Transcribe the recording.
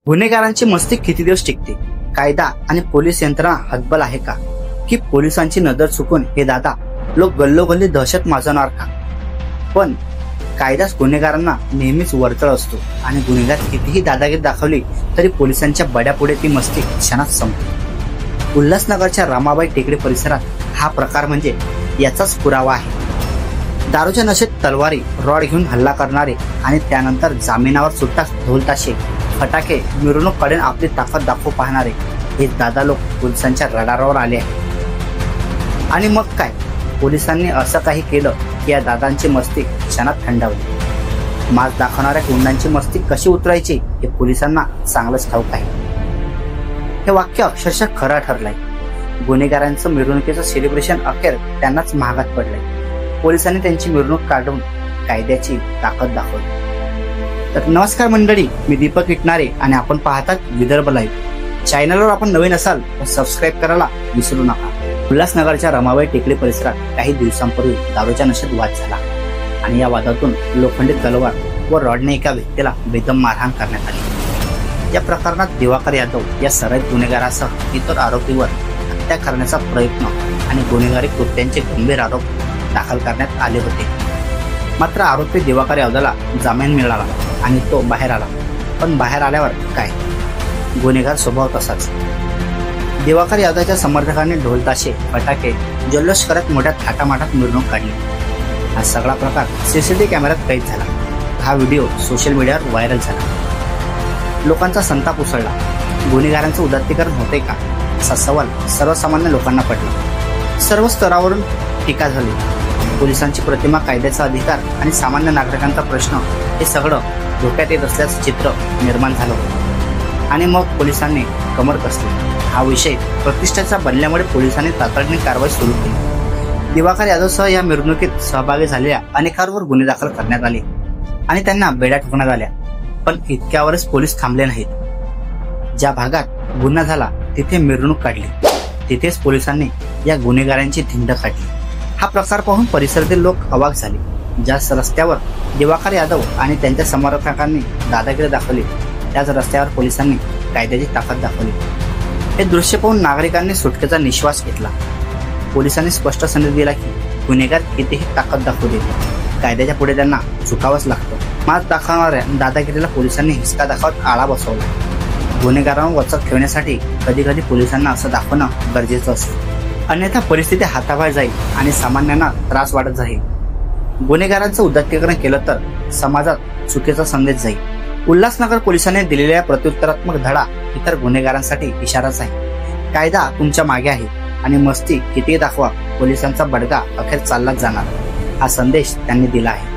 गुन्हेगारांची मस्ती किती दिवस टिकते? कायदा आणि पोलीस यंत्रणा हतबल आहे का? की पोलिसांची नजर चुकून हे दादा लोक गल्लोगल्ली दहशत माजवणार का? पण कायदाच गुन्हेगारांना नेहमीच वरचढ असतो आणि गुन्हेगार कितीही दादागिरी दाखवली तरी पोलिसांच्या बड्यापुढे ती मस्ती क्षणात संपते। उल्हासनगरच्या रमाबाई टेकडी परिसरात हा प्रकार म्हणजे याचाच पुरावा आहे। दारूच्या नशेत तलवारी रॉड घेऊन हल्ला करणारे आणि त्यानंतर जामिनावर सुटताच ढोलताशे फटाके मिरवणूक काढून आपली ताकद दाखवू पाहणारे हे दादा लोक पोलिसांच्या रडारावर आले आहेत। आणि मग काय, पोलिसांनी असं काही केलं की या दादांची मस्ती क्षणात थंडावली। माज दाखवणाऱ्या गुंडांची मस्ती कशी उतरायची हे पोलिसांना चांगलंच ठाऊक आहे। हे वाक्य अक्षरशः खरं ठरलंय। गुन्हेगारांचं मिरवणुकीचं सेलिब्रेशन अखेर त्यांनाच महागात पडलंय। पोलिसांनी त्यांची मिरवणूक काढून कायद्याची ताकद दाखवली। तर नमस्कार मंडळी, मी दीपक इटनारे आणि आपण पाहतात विदर्भ लाईव्ह। चॅनलवर आपण नवीन असाल तर सबस्क्राईब करायला विसरू नका। उल्हासनगरच्या रमाबाई टेकडी परिसरात काही दिवसांपूर्वी दारूच्या नशेत वाद झाला आणि या वादातून लोखंडी तलवार व रॉडने एका व्यक्तीला बेदम मारहाण करण्यात आली। या प्रकरणात दिवाकर यादव या सराईत गुन्हेगारासह इतर आरोपीवर हत्या करण्याचा प्रयत्न आणि गुन्हेगारी कृत्यांचे गंभीर आरोप दाखल करण्यात आले होते। मात्र आरोपी दिवाकर यादवला जामीन मिळाला आणि तो बाहेर आला। पण बाहेर आल्यावर काय, गुन्हेगार स्वभाव तसाच। दिवाकर यादवच्या समर्थकांनी ढोलताशे फटाके जल्लोष करत मोठ्या थाटामाटात मिरवणूक काढली। हा सगळा प्रकार सीसीटीव्ही कॅमेऱ्यात कैद झाला। हा व्हिडिओ सोशल मीडियावर व्हायरल झाला। लोकांचा संताप उसळला। गुन्हेगारांचं उदात्तीकरण होते का असा सवाल सर्वसामान्य लोकांना पडला। सर्व स्तरावरून टीका झाली। पोलिसांची प्रतिमा, कायद्याचा अधिकार आणि सामान्य नागरिकांचा प्रश्न हे सगळं धोक्यात येत असल्याचं चित्र निर्माण झालं होतं। आणि मग पोलिसांनी कमर कसली। हा विषय प्रतिष्ठेचा बनल्यामुळे पोलिसांनी तातडीने कारवाई सुरू केली। दिवाकर यादवसह या मिरवणुकीत सहभागी झालेल्या अनेकांवर गुन्हे दाखल करण्यात आले आणि त्यांना बेड्या ठोकण्यात आल्या। पण इतक्यावरच पोलीस थांबले नाहीत। ज्या भागात गुन्हा झाला तिथे मिरवणूक काढली, तिथेच पोलिसांनी या गुन्हेगारांची धिंड काढली। हा प्रकार पाहून परिसरातील लोक अवाक झाले। ज्या रस्त्यावर दिवाकर यादव आणि त्यांच्या समर्थकांनी दादागिरी दाखवली त्याच रस्त्यावर पोलिसांनी कायद्याची ताकद दाखवली। हे दृश्य पाहून नागरिकांनी सुटकेचा निश्वास घेतला। पोलिसांनी स्पष्ट संदेश दिला की गुन्हेगार कितीही ताकद दाखवू दे, कायद्याच्या पुढे त्यांना झुकावंच लागतं। माज दाखवणाऱ्या दादागिरीला पोलिसांनी हिसका दाखवत आळा बसवला। गुन्हेगारांवर वचक ठेवण्यासाठी कधी कधी पोलिसांना असं दाखवणं गरजेचं असतं, अन्यथा परिस्थिती हाताबाहेर जाईल आणि सामान्यांना त्रास वाढत जाईल। गुन्हेगारांचं उदात्तीकरण केलं तर समाजात चुकीचा संदेश जाईल। उल्हासनगर पोलिसांनी दिलेल्या प्रत्युत्तरात्मक धडा इतर गुन्हेगारांसाठी इशाराच आहे। कायदा तुमच्या मागे आहे आणि मस्ती किती दाखवा, पोलिसांचा बडगा अखेर चाललाच जाणार, हा संदेश त्यांनी दिला आहे।